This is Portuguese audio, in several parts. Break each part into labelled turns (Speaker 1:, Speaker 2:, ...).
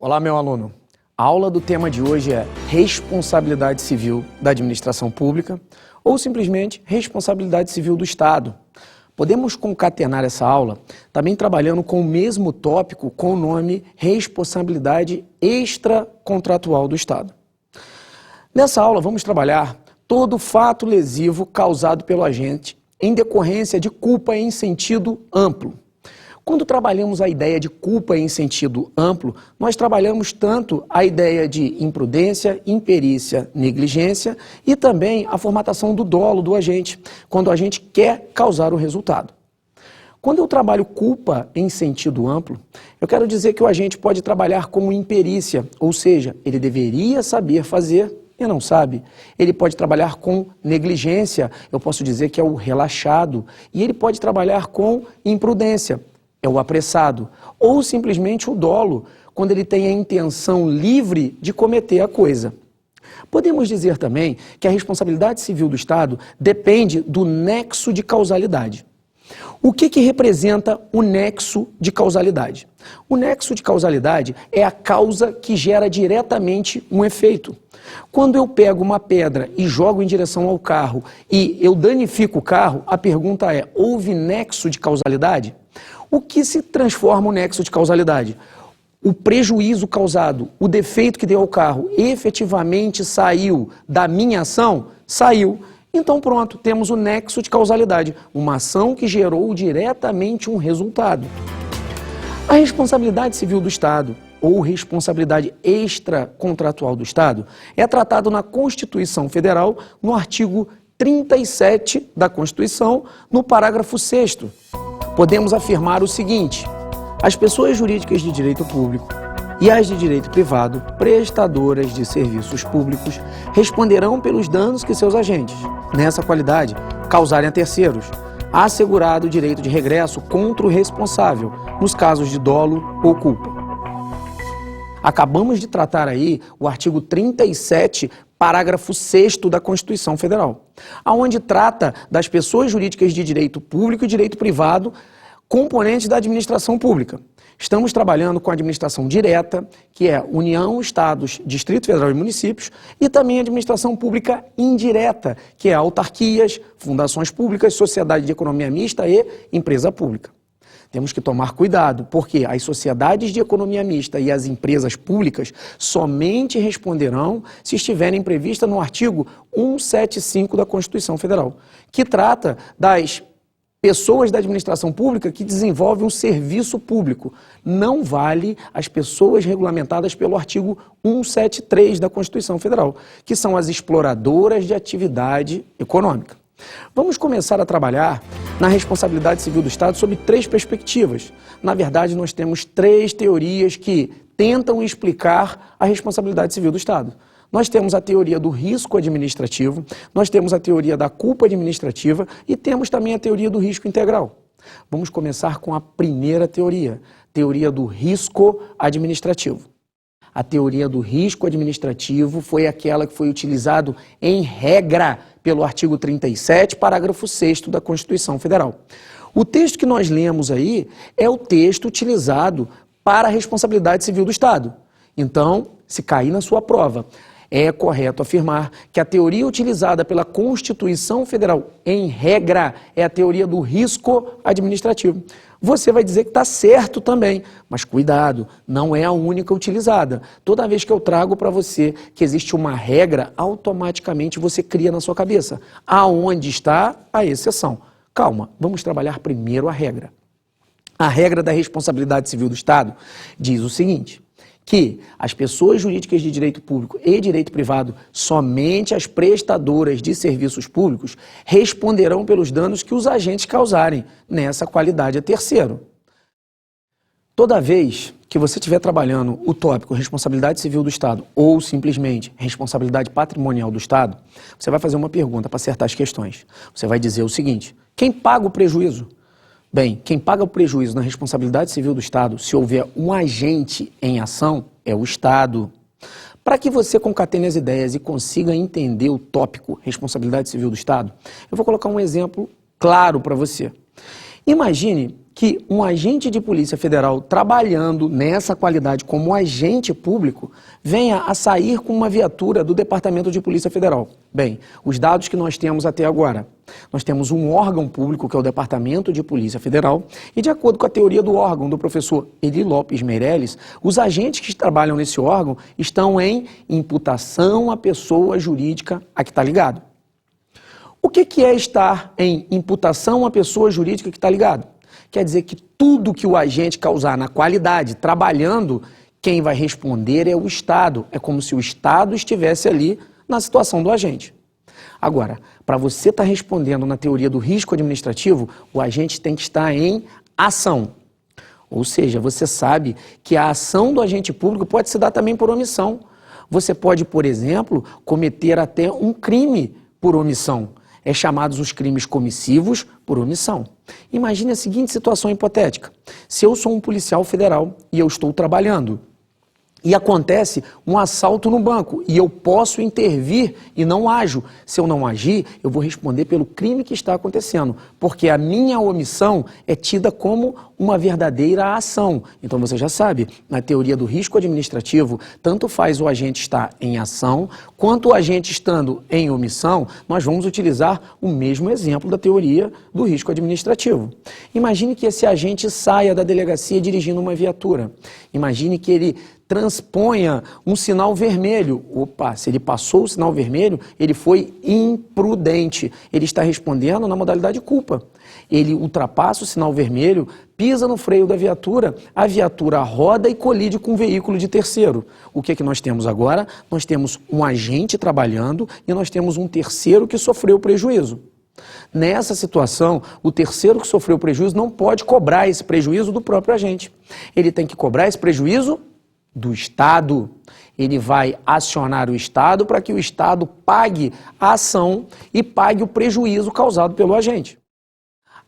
Speaker 1: Olá, meu aluno. A aula do tema de hoje é Responsabilidade Civil da Administração Pública ou simplesmente Responsabilidade Civil do Estado. Podemos concatenar essa aula também trabalhando com o mesmo tópico com o nome Responsabilidade Extracontratual do Estado. Nessa aula vamos trabalhar todo fato lesivo causado pelo agente em decorrência de culpa em sentido amplo. Quando trabalhamos a ideia de culpa em sentido amplo, nós trabalhamos tanto a ideia de imprudência, imperícia, negligência e também a formatação do dolo do agente, quando o agente quer causar o resultado. Quando eu trabalho culpa em sentido amplo, eu quero dizer que o agente pode trabalhar como imperícia, ou seja, ele deveria saber fazer e não sabe. Ele pode trabalhar com negligência, eu posso dizer que é o relaxado, e ele pode trabalhar com imprudência, é o apressado, ou simplesmente o dolo, quando ele tem a intenção livre de cometer a coisa. Podemos dizer também que a responsabilidade civil do Estado depende do nexo de causalidade. O que representa o nexo de causalidade? O nexo de causalidade é a causa que gera diretamente um efeito. Quando eu pego uma pedra e jogo em direção ao carro e eu danifico o carro, a pergunta é: houve nexo de causalidade? O que se transforma o nexo de causalidade? O prejuízo causado, o defeito que deu ao carro, efetivamente saiu da minha ação? Saiu. Então pronto, temos o nexo de causalidade, uma ação que gerou diretamente um resultado. A responsabilidade civil do Estado, ou responsabilidade extracontratual do Estado, é tratado na Constituição Federal, no artigo 37 da Constituição, no parágrafo 6º. Podemos afirmar o seguinte: as pessoas jurídicas de direito público e as de direito privado, prestadoras de serviços públicos, responderão pelos danos que seus agentes, nessa qualidade, causarem a terceiros, assegurado o direito de regresso contra o responsável, nos casos de dolo ou culpa. Acabamos de tratar aí o artigo 37, parágrafo 6º da Constituição Federal, onde trata das pessoas jurídicas de direito público e direito privado, componentes da administração pública. Estamos trabalhando com a administração direta, que é União, Estados, Distrito Federal e municípios, e também a administração pública indireta, que é autarquias, fundações públicas, sociedade de economia mista e empresa pública. Temos que tomar cuidado, porque as sociedades de economia mista e as empresas públicas somente responderão se estiverem previstas no artigo 175 da Constituição Federal, que trata das pessoas da administração pública que desenvolvem um serviço público. Não vale as pessoas regulamentadas pelo artigo 173 da Constituição Federal, que são as exploradoras de atividade econômica. Vamos começar a trabalhar na responsabilidade civil do Estado sob 3 perspectivas. Na verdade, nós temos 3 teorias que tentam explicar a responsabilidade civil do Estado. Nós temos a teoria do risco administrativo, nós temos a teoria da culpa administrativa e temos também a teoria do risco integral. Vamos começar com a primeira teoria do risco administrativo. A teoria do risco administrativo foi aquela que foi utilizada em regra pelo artigo 37, parágrafo 6º da Constituição Federal. O texto que nós lemos aí é o texto utilizado para a responsabilidade civil do Estado. Então, se cair na sua prova, é correto afirmar que a teoria utilizada pela Constituição Federal, em regra, é a teoria do risco administrativo. Você vai dizer que está certo também, mas cuidado, não é a única utilizada. Toda vez que eu trago para você que existe uma regra, automaticamente você cria na sua cabeça aonde está a exceção. Calma, vamos trabalhar primeiro a regra. A regra da responsabilidade civil do Estado diz o seguinte: que as pessoas jurídicas de direito público e direito privado, somente as prestadoras de serviços públicos, responderão pelos danos que os agentes causarem, nessa qualidade a terceiro. Toda vez que você estiver trabalhando o tópico responsabilidade civil do Estado ou simplesmente responsabilidade patrimonial do Estado, você vai fazer uma pergunta para acertar as questões. Você vai dizer o seguinte: quem paga o prejuízo? Bem, quem paga o prejuízo na responsabilidade civil do Estado, se houver um agente em ação, é o Estado. Para que você concatene as ideias e consiga entender o tópico responsabilidade civil do Estado, eu vou colocar um exemplo claro para você. Imagine que que um agente de Polícia Federal trabalhando nessa qualidade como agente público venha a sair com uma viatura do Departamento de Polícia Federal? Bem, os dados que nós temos até agora, nós temos um órgão público que é o Departamento de Polícia Federal e, de acordo com a teoria do órgão do professor Eli Lopes Meirelles, os agentes que trabalham nesse órgão estão em imputação à pessoa jurídica a que está ligado. O que é estar em imputação à pessoa jurídica que está ligado? Quer dizer que tudo que o agente causar na qualidade, trabalhando, quem vai responder é o Estado. É como se o Estado estivesse ali na situação do agente. Agora, para você estar respondendo na teoria do risco administrativo, o agente tem que estar em ação. Ou seja, você sabe que a ação do agente público pode se dar também por omissão. Você pode, por exemplo, cometer até um crime por omissão. É chamados os crimes comissivos por omissão. Imagine a seguinte situação hipotética. Se eu sou um policial federal e eu estou trabalhando e acontece um assalto no banco e eu posso intervir e não ajo. Se eu não agir, eu vou responder pelo crime que está acontecendo, porque a minha omissão é tida como uma verdadeira ação. Então você já sabe, na teoria do risco administrativo, tanto faz o agente estar em ação, quanto o agente estando em omissão, nós vamos utilizar o mesmo exemplo da teoria do risco administrativo. Imagine que esse agente saia da delegacia dirigindo uma viatura. Imagine que ele transponha um sinal vermelho. Opa, se ele passou o sinal vermelho, ele foi imprudente. Ele está respondendo na modalidade culpa. Ele ultrapassa o sinal vermelho, pisa no freio da viatura, a viatura roda e colide com um veículo de terceiro. O que é que nós temos agora? Nós temos um agente trabalhando e nós temos um terceiro que sofreu prejuízo. Nessa situação, o terceiro que sofreu prejuízo não pode cobrar esse prejuízo do próprio agente. Ele tem que cobrar esse prejuízo do Estado. Ele vai acionar o Estado para que o Estado pague a ação e pague o prejuízo causado pelo agente.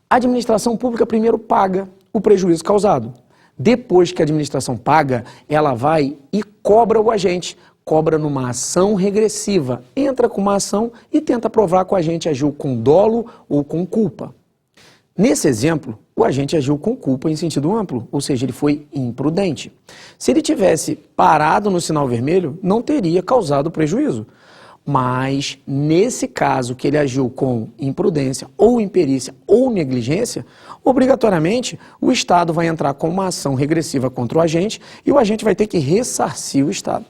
Speaker 1: A administração pública primeiro paga o prejuízo causado. Depois que a administração paga, ela vai e cobra o agente. Cobra numa ação regressiva. Entra com uma ação e tenta provar que o agente agiu com dolo ou com culpa. Nesse exemplo, o agente agiu com culpa em sentido amplo, ou seja, ele foi imprudente. Se ele tivesse parado no sinal vermelho, não teria causado prejuízo. Mas, nesse caso que ele agiu com imprudência, ou imperícia, ou negligência, obrigatoriamente o Estado vai entrar com uma ação regressiva contra o agente e o agente vai ter que ressarcir o Estado.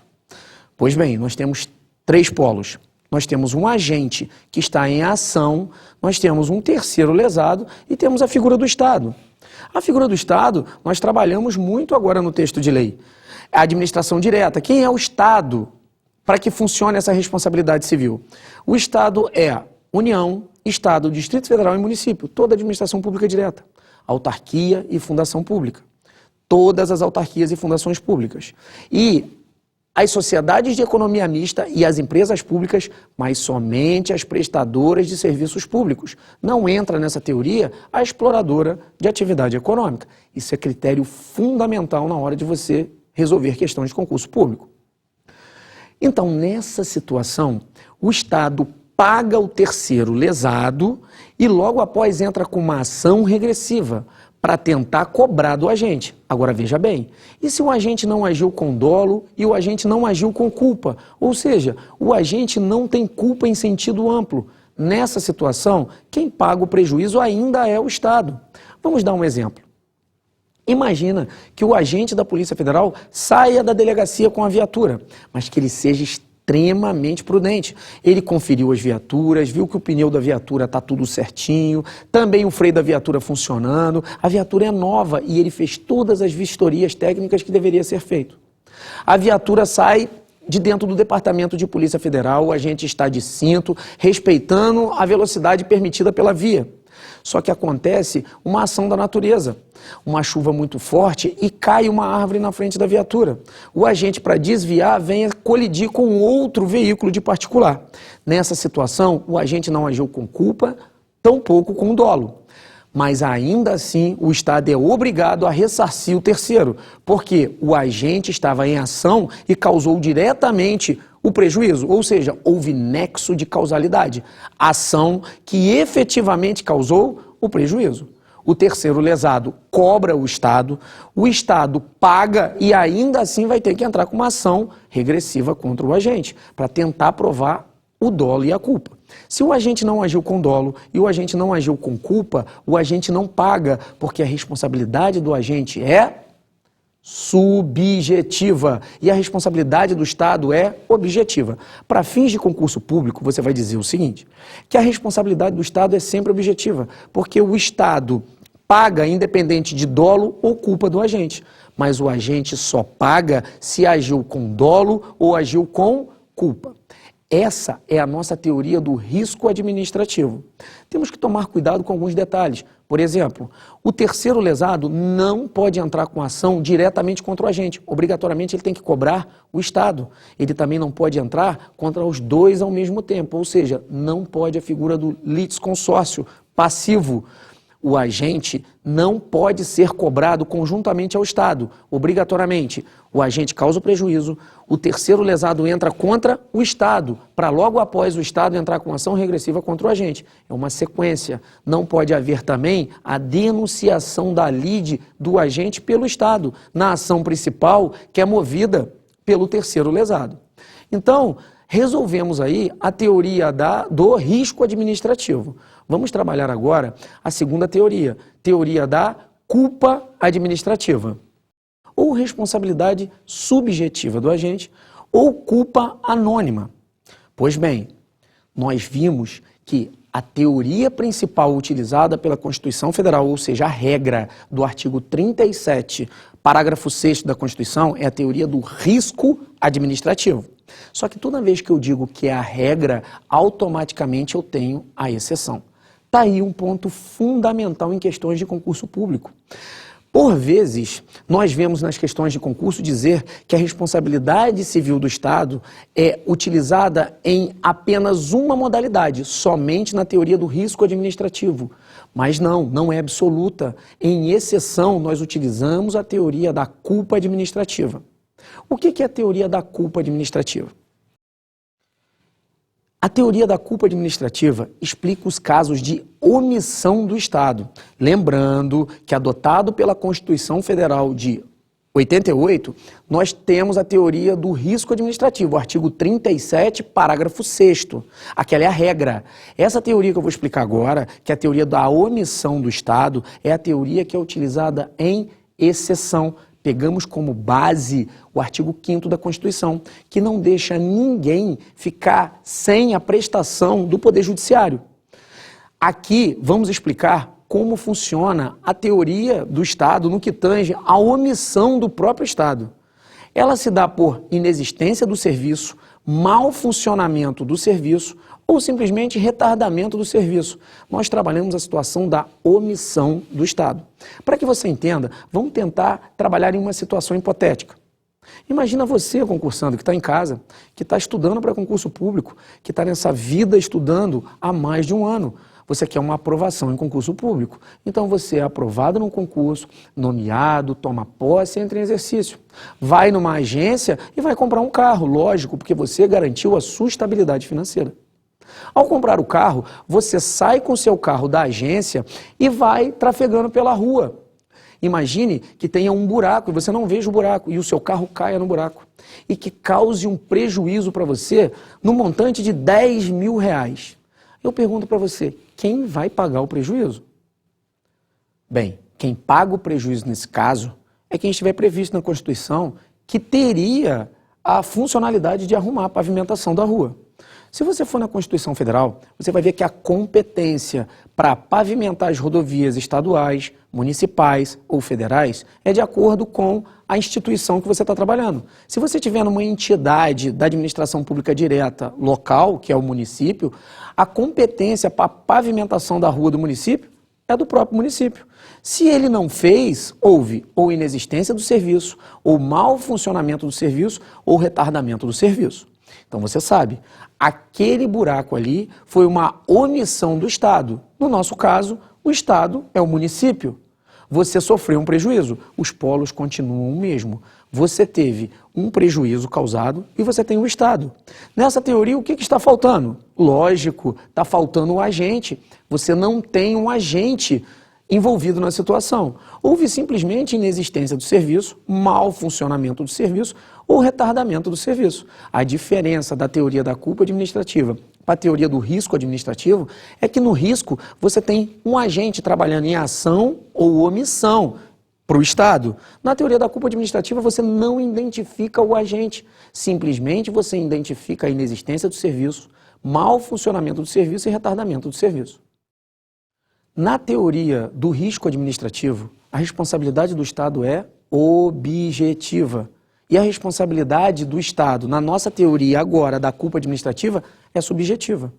Speaker 1: Pois bem, nós temos três polos. Nós temos um agente que está em ação, nós temos um terceiro lesado e temos a figura do Estado. A figura do Estado, nós trabalhamos muito agora no texto de lei. A administração direta. Quem é o Estado para que funcione essa responsabilidade civil? O Estado é União, Estado, Distrito Federal e município. Toda a administração pública direta. Autarquia e fundação pública. Todas as autarquias e fundações públicas. E as sociedades de economia mista e as empresas públicas, mas somente as prestadoras de serviços públicos. Não entra nessa teoria a exploradora de atividade econômica. Isso é critério fundamental na hora de você resolver questões de concurso público. Então, nessa situação, o Estado paga o terceiro lesado e logo após entra com uma ação regressiva para tentar cobrar do agente. Agora veja bem, e se o agente não agiu com dolo e o agente não agiu com culpa? Ou seja, o agente não tem culpa em sentido amplo. Nessa situação, quem paga o prejuízo ainda é o Estado. Vamos dar um exemplo. Imagina que o agente da Polícia Federal saia da delegacia com a viatura, mas que ele seja extremamente prudente. Ele conferiu as viaturas, viu que o pneu da viatura está tudo certinho, também o freio da viatura funcionando, a viatura é nova e ele fez todas as vistorias técnicas que deveria ser feito. A viatura sai de dentro do Departamento de Polícia Federal, o agente está de cinto, respeitando a velocidade permitida pela via. Só que acontece uma ação da natureza, uma chuva muito forte e cai uma árvore na frente da viatura. O agente, para desviar, vem a colidir com outro veículo de particular. Nessa situação, o agente não agiu com culpa, tampouco com dolo. Mas ainda assim, o Estado é obrigado a ressarcir o terceiro, porque o agente estava em ação e causou diretamente o prejuízo, ou seja, houve nexo de causalidade, ação que efetivamente causou o prejuízo. o terceiro lesado cobra o Estado paga e ainda assim vai ter que entrar com uma ação regressiva contra o agente, para tentar provar o dolo e a culpa. Se o agente não agiu com dolo e o agente não agiu com culpa, o agente não paga, porque a responsabilidade do agente é subjetiva e a responsabilidade do Estado é objetiva. Para fins de concurso público, você vai dizer o seguinte, que a responsabilidade do Estado é sempre objetiva, porque o Estado paga independente de dolo ou culpa do agente, mas o agente só paga se agiu com dolo ou agiu com culpa. Essa é a nossa teoria do risco administrativo. Temos que tomar cuidado com alguns detalhes. Por exemplo, o terceiro lesado não pode entrar com ação diretamente contra o agente. Obrigatoriamente ele tem que cobrar o Estado. Ele também não pode entrar contra os dois ao mesmo tempo, ou seja, não pode a figura do litisconsórcio passivo. O agente não pode ser cobrado conjuntamente ao Estado, obrigatoriamente. O agente causa o prejuízo, o terceiro lesado entra contra o Estado, para logo após o Estado entrar com ação regressiva contra o agente. É uma sequência. Não pode haver também a denunciação da lide do agente pelo Estado, na ação principal que é movida pelo terceiro lesado. Então, resolvemos aí a teoria do risco administrativo. Vamos trabalhar agora a segunda teoria, teoria da culpa administrativa, ou responsabilidade subjetiva do agente, ou culpa anônima. Pois bem, nós vimos que a teoria principal utilizada pela Constituição Federal, ou seja, a regra do artigo 37, parágrafo 6º da Constituição, é a teoria do risco administrativo. Só que toda vez que eu digo que é a regra, automaticamente eu tenho a exceção. Está aí um ponto fundamental em questões de concurso público. Por vezes, nós vemos nas questões de concurso dizer que a responsabilidade civil do Estado é utilizada em apenas uma modalidade, somente na teoria do risco administrativo. Mas não é absoluta. Em exceção, nós utilizamos a teoria da culpa administrativa. O que é a teoria da culpa administrativa? A teoria da culpa administrativa explica os casos de omissão do Estado. Lembrando que, adotado pela Constituição Federal de 88, nós temos a teoria do risco administrativo, o artigo 37, parágrafo 6º. Aquela é a regra. Essa teoria que eu vou explicar agora, que é a teoria da omissão do Estado, é a teoria que é utilizada em exceção. Pegamos como base o artigo 5º da Constituição, que não deixa ninguém ficar sem a prestação do Poder Judiciário. Aqui vamos explicar como funciona a teoria do Estado no que tange à omissão do próprio Estado. Ela se dá por inexistência do serviço, mau funcionamento do serviço ou simplesmente retardamento do serviço. Nós trabalhamos a situação da omissão do Estado. Para que você entenda, vamos tentar trabalhar em uma situação hipotética. Imagina você, concursando, que está em casa, que está estudando para concurso público, que está nessa vida estudando há mais de um ano. Você quer uma aprovação em concurso público. Então você é aprovado num concurso, nomeado, toma posse e entra em exercício. Vai numa agência e vai comprar um carro, lógico, porque você garantiu a sua estabilidade financeira. Ao comprar o carro, você sai com o seu carro da agência e vai trafegando pela rua. Imagine que tenha um buraco e você não veja o buraco e o seu carro caia no buraco e que cause um prejuízo para você no montante de R$10 mil. Eu pergunto para você, quem vai pagar o prejuízo? Bem, quem paga o prejuízo nesse caso é quem estiver previsto na Constituição que teria a funcionalidade de arrumar a pavimentação da rua. Se você for na Constituição Federal, você vai ver que a competência para pavimentar as rodovias estaduais, municipais ou federais é de acordo com a instituição que você está trabalhando. Se você estiver numa entidade da administração pública direta local, que é o município, a competência para a pavimentação da rua do município é do próprio município. Se ele não fez, houve ou inexistência do serviço, ou mau funcionamento do serviço, ou retardamento do serviço. Então você sabe, aquele buraco ali foi uma omissão do Estado. No nosso caso, o Estado é o município. Você sofreu um prejuízo, os polos continuam o mesmo. Você teve um prejuízo causado e você tem o Estado. Nessa teoria, o que está faltando? Lógico, está faltando um agente. Você não tem um agente envolvido na situação. Houve simplesmente inexistência do serviço, mau funcionamento do serviço ou retardamento do serviço. A diferença da teoria da culpa administrativa para a teoria do risco administrativo é que no risco você tem um agente trabalhando em ação ou omissão para o Estado. Na teoria da culpa administrativa você não identifica o agente, simplesmente você identifica a inexistência do serviço, mau funcionamento do serviço e retardamento do serviço. Na teoria do risco administrativo, a responsabilidade do Estado é objetiva. E a responsabilidade do Estado, na nossa teoria agora da culpa administrativa, é subjetiva.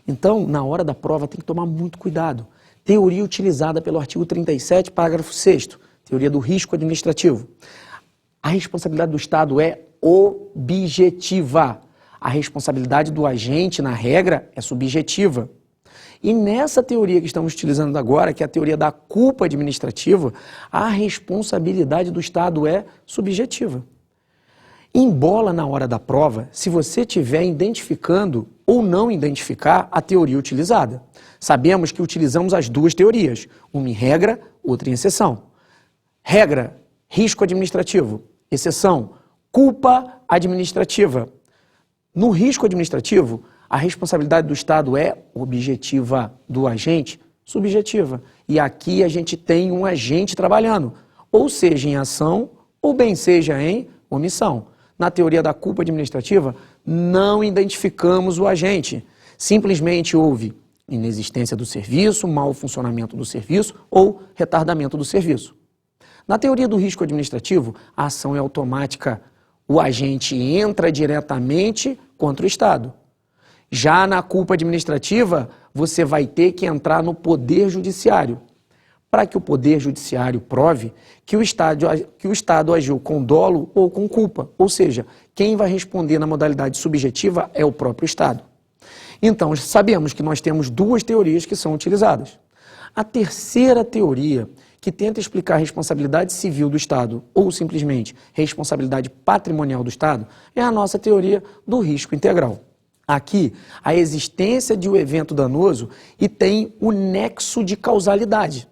Speaker 1: Então, na hora da prova, tem que tomar muito cuidado. Teoria utilizada pelo artigo 37, parágrafo 6º, teoria do risco administrativo. A responsabilidade do Estado é objetiva. A responsabilidade do agente, na regra, é subjetiva. E nessa teoria que estamos utilizando agora, que é a teoria da culpa administrativa, a responsabilidade do Estado é subjetiva. Embola na hora da prova se você estiver identificando ou não identificar a teoria utilizada. Sabemos que utilizamos as duas teorias, uma em regra, outra em exceção. Regra, risco administrativo. Exceção, culpa administrativa. No risco administrativo, a responsabilidade do Estado é objetiva, do agente, subjetiva. E aqui a gente tem um agente trabalhando, ou seja em ação, ou bem seja em omissão. Na teoria da culpa administrativa, não identificamos o agente. Simplesmente houve inexistência do serviço, mau funcionamento do serviço ou retardamento do serviço. Na teoria do risco administrativo, a ação é automática. O agente entra diretamente contra o Estado. Já na culpa administrativa, você vai ter que entrar no Poder Judiciário, para que o Poder Judiciário prove que o Estado agiu com dolo ou com culpa. Ou seja, quem vai responder na modalidade subjetiva é o próprio Estado. Então, sabemos que nós temos duas teorias que são utilizadas. A terceira teoria, que tenta explicar a responsabilidade civil do Estado ou simplesmente responsabilidade patrimonial do Estado, é a nossa teoria do risco integral. Aqui, a existência de um evento danoso e tem o nexo de causalidade.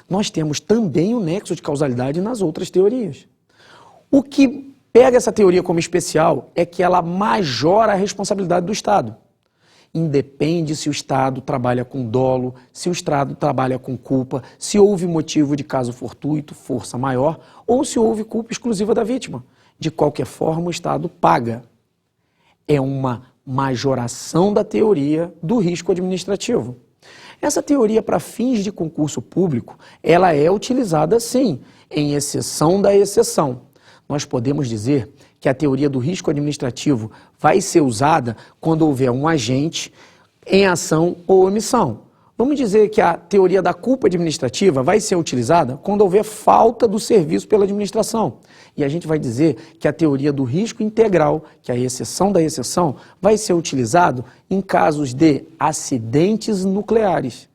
Speaker 1: Nós temos também o nexo de causalidade nas outras teorias. O que pega essa teoria como especial é que ela majora a responsabilidade do Estado. Independe se o Estado trabalha com dolo, se o Estado trabalha com culpa, se houve motivo de caso fortuito, força maior, ou se houve culpa exclusiva da vítima. De qualquer forma, o Estado paga. É uma majoração da teoria do risco administrativo. Essa teoria, para fins de concurso público, ela é utilizada, sim, em exceção da exceção. Nós podemos dizer que a teoria do risco administrativo vai ser usada quando houver um agente em ação ou omissão. Vamos dizer que a teoria da culpa administrativa vai ser utilizada quando houver falta do serviço pela administração. E a gente vai dizer que a teoria do risco integral, que é a exceção da exceção, vai ser utilizado em casos de acidentes nucleares.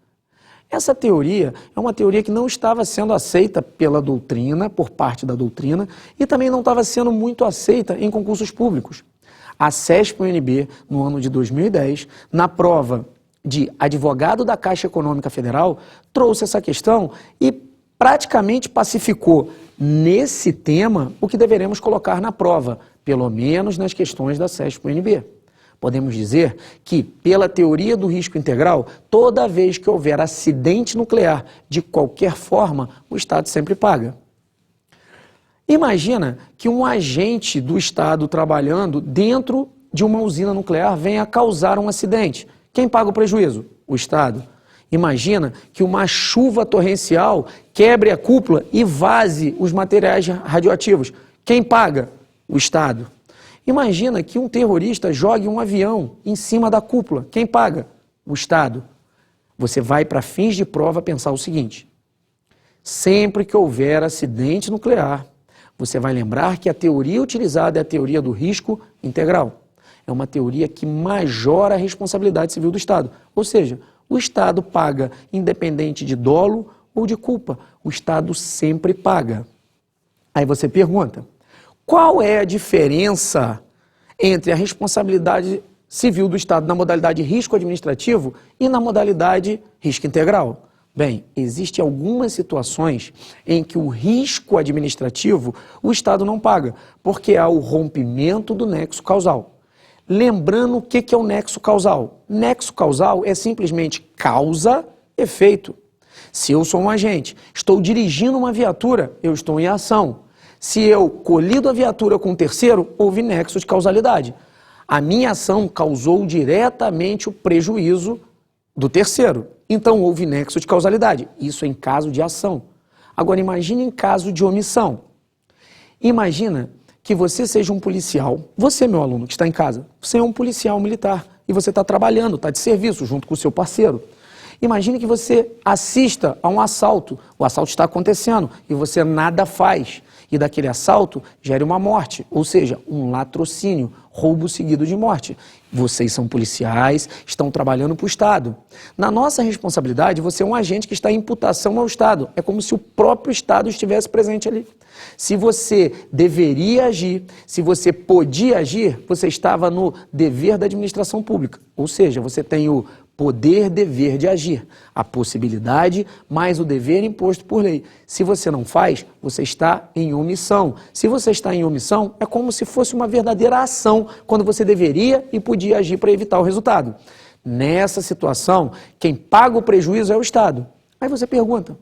Speaker 1: Essa teoria é uma teoria que não estava sendo aceita pela doutrina, por parte da doutrina, e também não estava sendo muito aceita em concursos públicos. A CESP-UNB, no ano de 2010, na prova de advogado da Caixa Econômica Federal, trouxe essa questão e praticamente pacificou nesse tema o que deveremos colocar na prova, pelo menos nas questões da CESP-UNB. Podemos dizer que, pela teoria do risco integral, toda vez que houver acidente nuclear, de qualquer forma, o Estado sempre paga. Imagina que um agente do Estado trabalhando dentro de uma usina nuclear venha causar um acidente. Quem paga o prejuízo? O Estado. Imagina que uma chuva torrencial quebre a cúpula e vaze os materiais radioativos. Quem paga? O Estado. Imagina que um terrorista jogue um avião em cima da cúpula. Quem paga? O Estado. Você vai, para fins de prova, pensar o seguinte: sempre que houver acidente nuclear, você vai lembrar que a teoria utilizada é a teoria do risco integral. É uma teoria que majora a responsabilidade civil do Estado. Ou seja, o Estado paga independente de dolo ou de culpa. O Estado sempre paga. Aí você pergunta, qual é a diferença entre a responsabilidade civil do Estado na modalidade risco administrativo e na modalidade risco integral? Bem, existem algumas situações em que o risco administrativo o Estado não paga, porque há o rompimento do nexo causal. Lembrando o que é o nexo causal. Nexo causal é simplesmente causa-efeito. Se eu sou um agente, estou dirigindo uma viatura, eu estou em ação. Se eu colido a viatura com um terceiro, houve nexo de causalidade. A minha ação causou diretamente o prejuízo do terceiro. Então houve nexo de causalidade. Isso é em caso de ação. Agora imagine em caso de omissão. Imagina que você seja um policial, você, meu aluno, que está em casa, você é um policial militar e você está trabalhando, está de serviço junto com o seu parceiro. Imagine que você assista a um assalto, o assalto está acontecendo e você nada faz. E daquele assalto gere uma morte, ou seja, um latrocínio, roubo seguido de morte. Vocês são policiais, estão trabalhando para o Estado. Na nossa responsabilidade, você é um agente que está em imputação ao Estado. É como se o próprio Estado estivesse presente ali. Se você deveria agir, se você podia agir, você estava no dever da administração pública. Ou seja, você tem o poder-dever de agir, a possibilidade mais o dever imposto por lei. Se você não faz, você está em omissão. Se você está em omissão, é como se fosse uma verdadeira ação, quando você deveria e podia agir para evitar o resultado. Nessa situação, quem paga o prejuízo é o Estado. Aí você pergunta,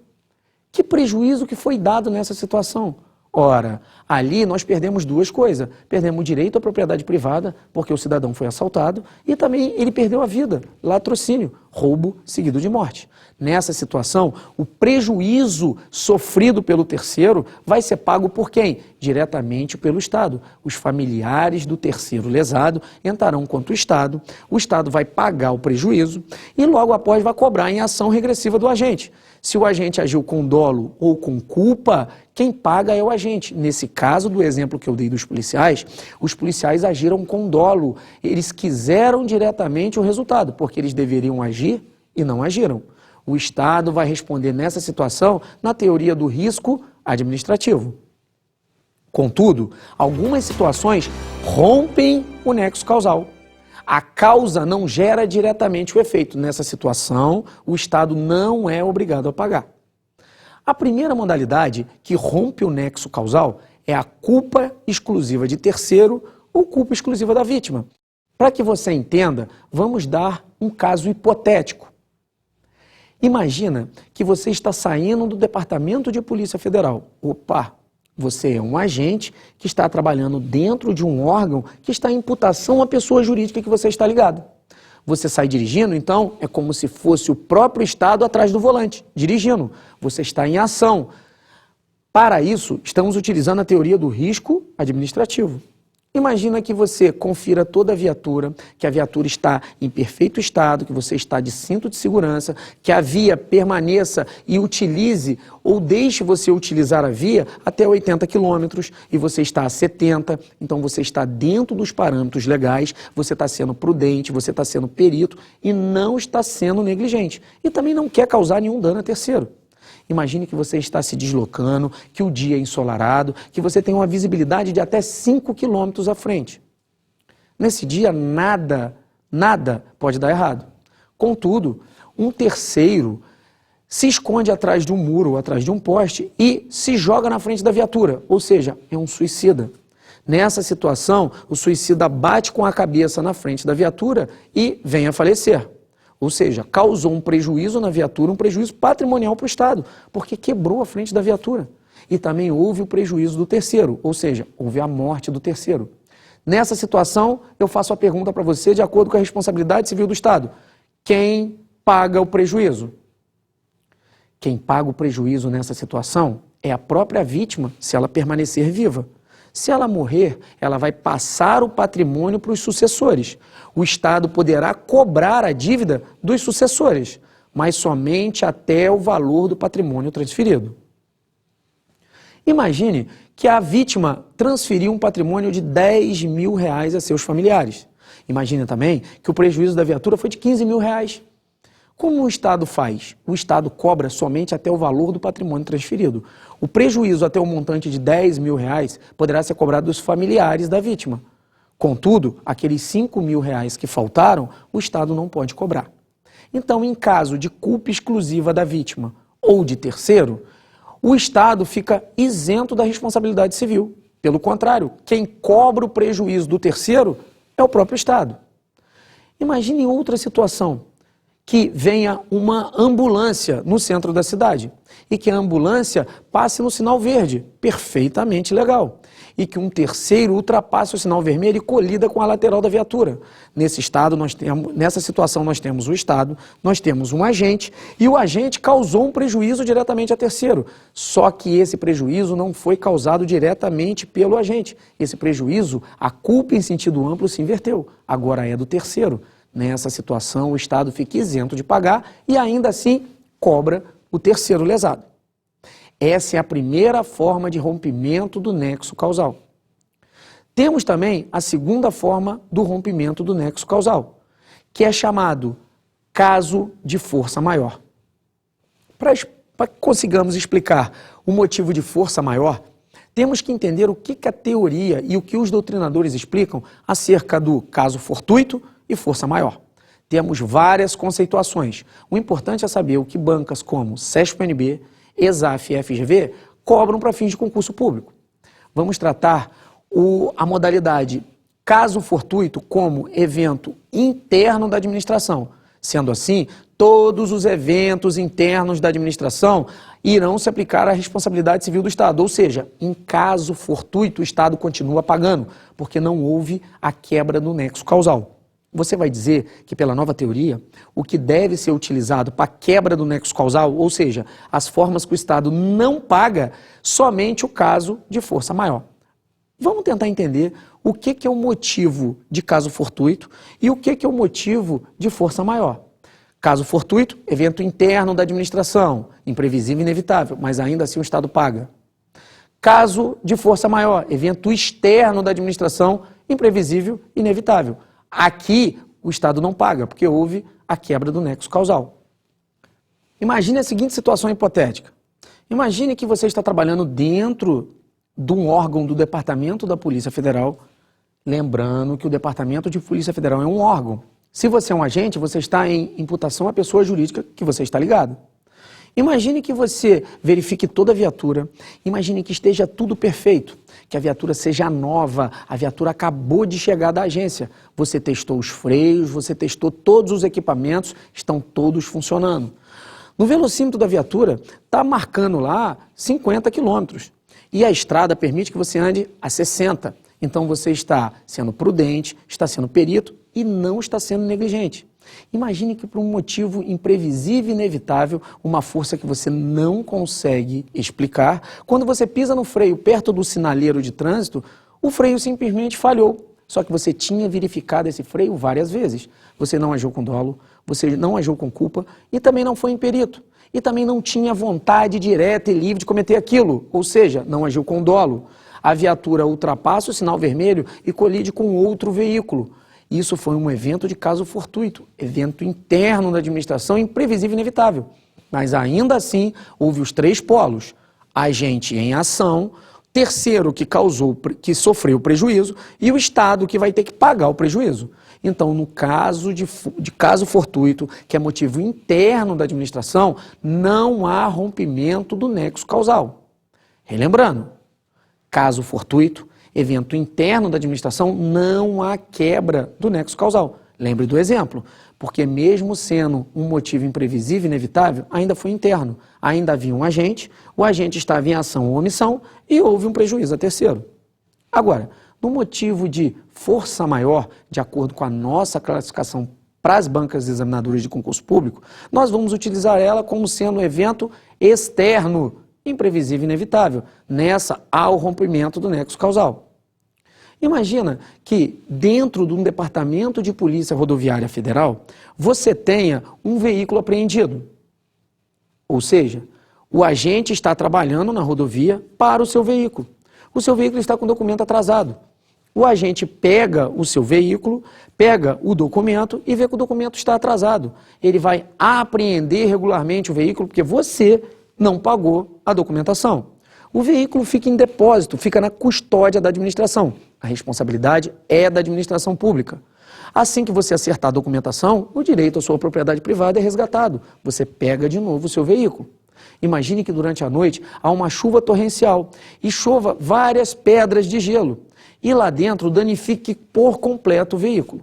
Speaker 1: que prejuízo que foi dado nessa situação? Ora, ali nós perdemos duas coisas. Perdemos o direito à propriedade privada, porque o cidadão foi assaltado, e também ele perdeu a vida, latrocínio, roubo seguido de morte. Nessa situação, o prejuízo sofrido pelo terceiro vai ser pago por quem? Diretamente pelo Estado. Os familiares do terceiro lesado entrarão contra o Estado vai pagar o prejuízo e logo após vai cobrar em ação regressiva do agente. Se o agente agiu com dolo ou com culpa, quem paga é o agente. Nesse caso do exemplo que eu dei dos policiais, os policiais agiram com dolo. Eles quiseram diretamente o resultado, porque eles deveriam agir e não agiram. O Estado vai responder nessa situação na teoria do risco administrativo. Contudo, algumas situações rompem o nexo causal. A causa não gera diretamente o efeito. Nessa situação, o Estado não é obrigado a pagar. A primeira modalidade que rompe o nexo causal é a culpa exclusiva de terceiro ou culpa exclusiva da vítima. Para que você entenda, vamos dar um caso hipotético. Imagina que você está saindo do Departamento de Polícia Federal. Opa! Você é um agente que está trabalhando dentro de um órgão que está em imputação à pessoa jurídica que você está ligado. Você sai dirigindo, então, é como se fosse o próprio Estado atrás do volante, dirigindo. Você está em ação. Para isso, estamos utilizando a teoria do risco administrativo. Imagina que você confira toda a viatura, que a viatura está em perfeito estado, que você está de cinto de segurança, que a via permaneça e utilize ou deixe você utilizar a via até 80 quilômetros e você está a 70, então você está dentro dos parâmetros legais, você está sendo prudente, você está sendo perito e não está sendo negligente. E também não quer causar nenhum dano a terceiro. Imagine que você está se deslocando, que o dia é ensolarado, que você tem uma visibilidade de até 5 quilômetros à frente. Nesse dia, nada pode dar errado. Contudo, um terceiro se esconde atrás de um muro, atrás de um poste e se joga na frente da viatura, ou seja, é um suicida. Nessa situação, o suicida bate com a cabeça na frente da viatura e vem a falecer. Ou seja, causou um prejuízo na viatura, um prejuízo patrimonial para o Estado, porque quebrou a frente da viatura. E também houve o prejuízo do terceiro, ou seja, houve a morte do terceiro. Nessa situação, eu faço a pergunta para você de acordo com a responsabilidade civil do Estado. Quem paga o prejuízo? Quem paga o prejuízo nessa situação é a própria vítima, se ela permanecer viva. Se ela morrer, ela vai passar o patrimônio para os sucessores. O Estado poderá cobrar a dívida dos sucessores, mas somente até o valor do patrimônio transferido. Imagine que a vítima transferiu um patrimônio de R$10 mil a seus familiares. Imagine também que o prejuízo da viatura foi de R$15 mil. Como o Estado faz? O Estado cobra somente até o valor do patrimônio transferido. O prejuízo até o montante de R$10 mil poderá ser cobrado dos familiares da vítima. Contudo, aqueles R$5 mil que faltaram, o Estado não pode cobrar. Então, em caso de culpa exclusiva da vítima ou de terceiro, o Estado fica isento da responsabilidade civil. Pelo contrário, quem cobra o prejuízo do terceiro é o próprio Estado. Imagine outra situação, que venha uma ambulância no centro da cidade e que a ambulância passe no sinal verde, perfeitamente legal, e que um terceiro ultrapasse o sinal vermelho e colida com a lateral da viatura. Nessa situação nós temos o Estado, nós temos um agente e o agente causou um prejuízo diretamente a terceiro, só que esse prejuízo não foi causado diretamente pelo agente. Esse prejuízo, a culpa em sentido amplo se inverteu, agora é do terceiro. Nessa situação, o Estado fica isento de pagar e ainda assim cobra o terceiro lesado. Essa é a primeira forma de rompimento do nexo causal. Temos também a segunda forma do rompimento do nexo causal, que é chamado caso de força maior. Para que consigamos explicar o motivo de força maior, temos que entender o que a teoria e o que os doutrinadores explicam acerca do caso fortuito e força maior. Temos várias conceituações. O importante é saber o que bancas como CESP-NB, ESAF e FGV cobram para fins de concurso público. Vamos tratar a modalidade caso fortuito como evento interno da administração. Sendo assim, todos os eventos internos da administração irão se aplicar à responsabilidade civil do Estado. Ou seja, em caso fortuito, o Estado continua pagando, porque não houve a quebra do nexo causal. Você vai dizer que, pela nova teoria, o que deve ser utilizado para a quebra do nexo causal, ou seja, as formas que o Estado não paga, somente o caso de força maior. Vamos tentar entender o que é o motivo de caso fortuito e o que é o motivo de força maior. Caso fortuito, evento interno da administração, imprevisível e inevitável, mas ainda assim o Estado paga. Caso de força maior, evento externo da administração, imprevisível e inevitável. Aqui, o Estado não paga, porque houve a quebra do nexo causal. Imagine a seguinte situação hipotética. Imagine que você está trabalhando dentro de um órgão do Departamento da Polícia Federal, lembrando que o Departamento de Polícia Federal é um órgão. Se você é um agente, você está em imputação à pessoa jurídica que você está ligado. Imagine que você verifique toda a viatura, imagine que esteja tudo perfeito, que a viatura seja nova, a viatura acabou de chegar da agência. Você testou os freios, você testou todos os equipamentos, estão todos funcionando. No velocímetro da viatura está marcando lá 50 quilômetros e a estrada permite que você ande a 60. Então você está sendo prudente, está sendo perito e não está sendo negligente. Imagine que por um motivo imprevisível e inevitável, uma força que você não consegue explicar, quando você pisa no freio perto do sinaleiro de trânsito, o freio simplesmente falhou. Só que você tinha verificado esse freio várias vezes. Você não agiu com dolo, você não agiu com culpa e também não foi imperito. E também não tinha vontade direta e livre de cometer aquilo, ou seja, não agiu com dolo. A viatura ultrapassa o sinal vermelho e colide com outro veículo. Isso foi um evento de caso fortuito, evento interno da administração, imprevisível e inevitável. Mas ainda assim, houve os três polos. Agente em ação, terceiro que sofreu o prejuízo e o Estado que vai ter que pagar o prejuízo. Então, no caso de caso fortuito, que é motivo interno da administração, não há rompimento do nexo causal. Relembrando, caso fortuito, evento interno da administração, não há quebra do nexo causal. Lembre do exemplo, porque mesmo sendo um motivo imprevisível e inevitável, ainda foi interno. Ainda havia um agente, o agente estava em ação ou omissão e houve um prejuízo a terceiro. Agora, no motivo de força maior, de acordo com a nossa classificação para as bancas examinadoras de concurso público, nós vamos utilizar ela como sendo um evento externo, imprevisível e inevitável. Nessa há o rompimento do nexo causal. Imagina que dentro de um departamento de polícia rodoviária federal, você tenha um veículo apreendido. Ou seja, o agente está trabalhando na rodovia para o seu veículo. O seu veículo está com o documento atrasado. O agente pega o seu veículo, pega o documento e vê que o documento está atrasado. Ele vai apreender regularmente o veículo porque você não pagou a documentação. O veículo fica em depósito, fica na custódia da administração. A responsabilidade é da administração pública. Assim que você acertar a documentação, o direito à sua propriedade privada é resgatado. Você pega de novo o seu veículo. Imagine que durante a noite há uma chuva torrencial e chova várias pedras de gelo e lá dentro danifique por completo o veículo.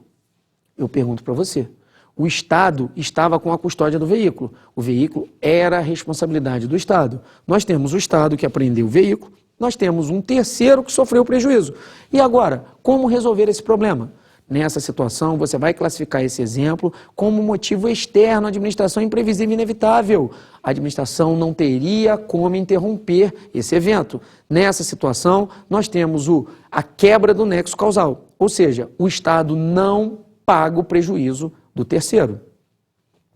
Speaker 1: Eu pergunto para você, o Estado estava com a custódia do veículo. O veículo era a responsabilidade do Estado. Nós temos o Estado que apreendeu o veículo, nós temos um terceiro que sofreu prejuízo. E agora, como resolver esse problema? Nessa situação, você vai classificar esse exemplo como motivo externo à administração imprevisível e inevitável. A administração não teria como interromper esse evento. Nessa situação, nós temos a quebra do nexo causal, ou seja, o Estado não paga o prejuízo do terceiro.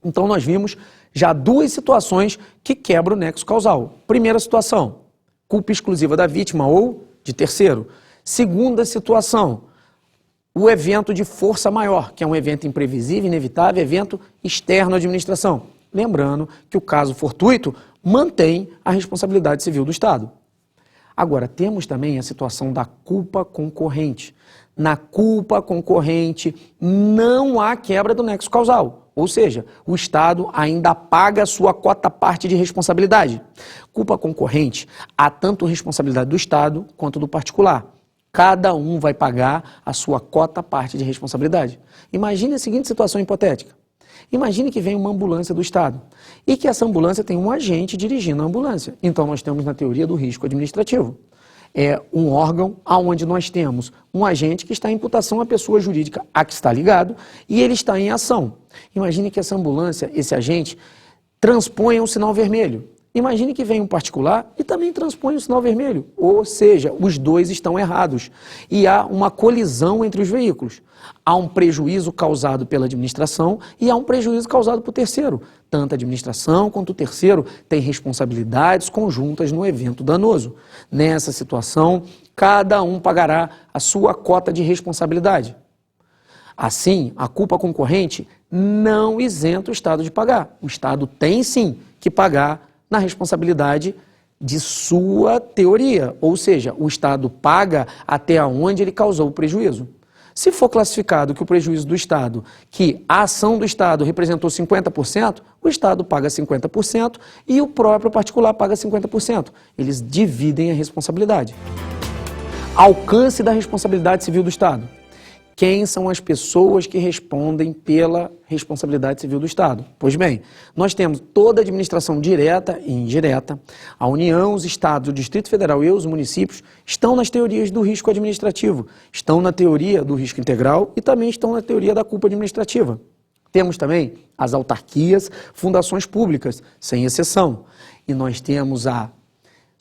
Speaker 1: Então, nós vimos já duas situações que quebram o nexo causal. Primeira situação, culpa exclusiva da vítima ou de terceiro. Segunda situação, o evento de força maior, que é um evento imprevisível, inevitável, evento externo à administração. Lembrando que o caso fortuito mantém a responsabilidade civil do Estado. Agora, temos também a situação da culpa concorrente. Na culpa concorrente não há quebra do nexo causal, ou seja, o Estado ainda paga a sua quota-parte de responsabilidade. Culpa concorrente, há tanto responsabilidade do Estado quanto do particular. Cada um vai pagar a sua cota-parte de responsabilidade. Imagine a seguinte situação hipotética. Imagine que vem uma ambulância do Estado e que essa ambulância tem um agente dirigindo a ambulância. Então, nós temos na teoria do risco administrativo. É um órgão onde nós temos um agente que está em imputação à pessoa jurídica a que está ligado e ele está em ação. Imagine que essa ambulância, esse agente, transponha um sinal vermelho. Imagine que vem um particular e também transpõe o sinal vermelho, ou seja, os dois estão errados e há uma colisão entre os veículos. Há um prejuízo causado pela administração e há um prejuízo causado por terceiro. Tanto a administração quanto o terceiro têm responsabilidades conjuntas no evento danoso. Nessa situação, cada um pagará a sua cota de responsabilidade. Assim, a culpa concorrente não isenta o Estado de pagar. O Estado tem sim que pagar na responsabilidade de sua teoria, ou seja, o Estado paga até onde ele causou o prejuízo. Se for classificado que o prejuízo do Estado, que a ação do Estado representou 50%, o Estado paga 50% e o próprio particular paga 50%. Eles dividem a responsabilidade. Alcance da responsabilidade civil do Estado. Quem são as pessoas que respondem pela responsabilidade civil do Estado? Pois bem, nós temos toda a administração direta e indireta, a União, os Estados, o Distrito Federal e os municípios estão nas teorias do risco administrativo, estão na teoria do risco integral e também estão na teoria da culpa administrativa. Temos também as autarquias, fundações públicas, sem exceção. E nós temos a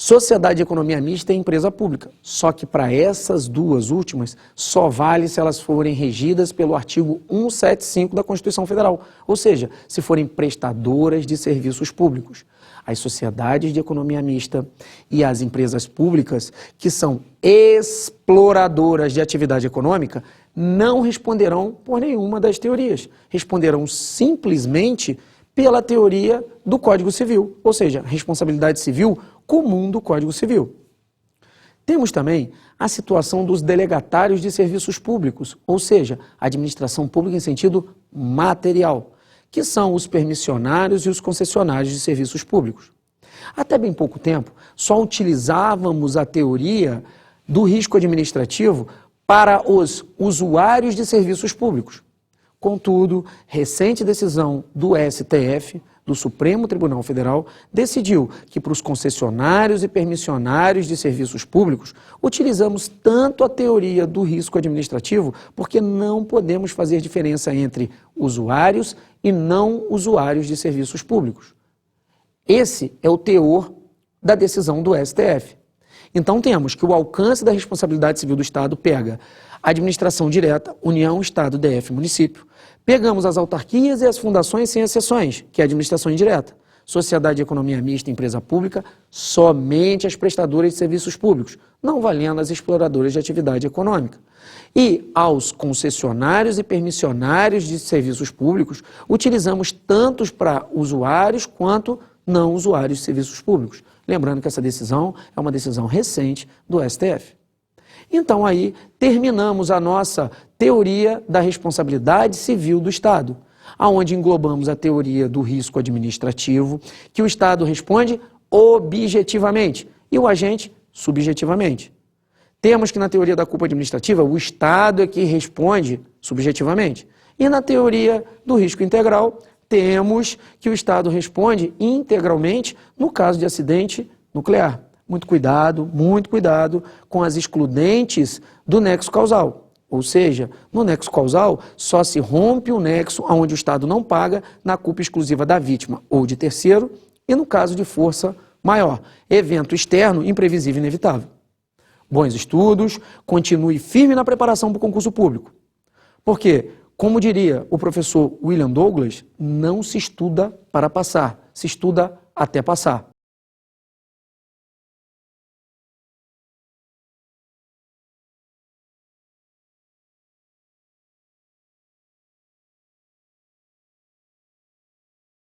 Speaker 1: Sociedade de Economia Mista e Empresa Pública. Só que para essas duas últimas, só vale se elas forem regidas pelo artigo 175 da Constituição Federal. Ou seja, se forem prestadoras de serviços públicos. As sociedades de economia mista e as empresas públicas, que são exploradoras de atividade econômica, não responderão por nenhuma das teorias. Responderão simplesmente pela teoria do Código Civil, ou seja, responsabilidade civil comum do Código Civil. Temos também a situação dos delegatários de serviços públicos, ou seja, administração pública em sentido material, que são os permissionários e os concessionários de serviços públicos. Até bem pouco tempo, só utilizávamos a teoria do risco administrativo para os usuários de serviços públicos. Contudo, recente decisão do STF, do Supremo Tribunal Federal, decidiu que para os concessionários e permissionários de serviços públicos, utilizamos tanto a teoria do risco administrativo, porque não podemos fazer diferença entre usuários e não usuários de serviços públicos. Esse é o teor da decisão do STF. Então temos que o alcance da responsabilidade civil do Estado pega a administração direta, União, Estado, DF, município. Pegamos as autarquias e as fundações sem exceções, que é a administração indireta. Sociedade de Economia Mista, Empresa Pública, somente as prestadoras de serviços públicos, não valendo as exploradoras de atividade econômica. E aos concessionários e permissionários de serviços públicos, utilizamos tantos para usuários quanto não usuários de serviços públicos. Lembrando que essa decisão é uma decisão recente do STF. Então aí terminamos a nossa teoria da responsabilidade civil do Estado, aonde englobamos a teoria do risco administrativo, que o Estado responde objetivamente e o agente subjetivamente. Temos que na teoria da culpa administrativa, o Estado é que responde subjetivamente. E na teoria do risco integral, temos que o Estado responde integralmente no caso de acidente nuclear. Muito cuidado com as excludentes do nexo causal. Ou seja, no nexo causal, só se rompe o nexo onde o Estado não paga na culpa exclusiva da vítima ou de terceiro e no caso de força maior, evento externo imprevisível e inevitável. Bons estudos, continue firme na preparação para o concurso público. Porque, como diria o professor William Douglas, não se estuda para passar, se estuda até passar.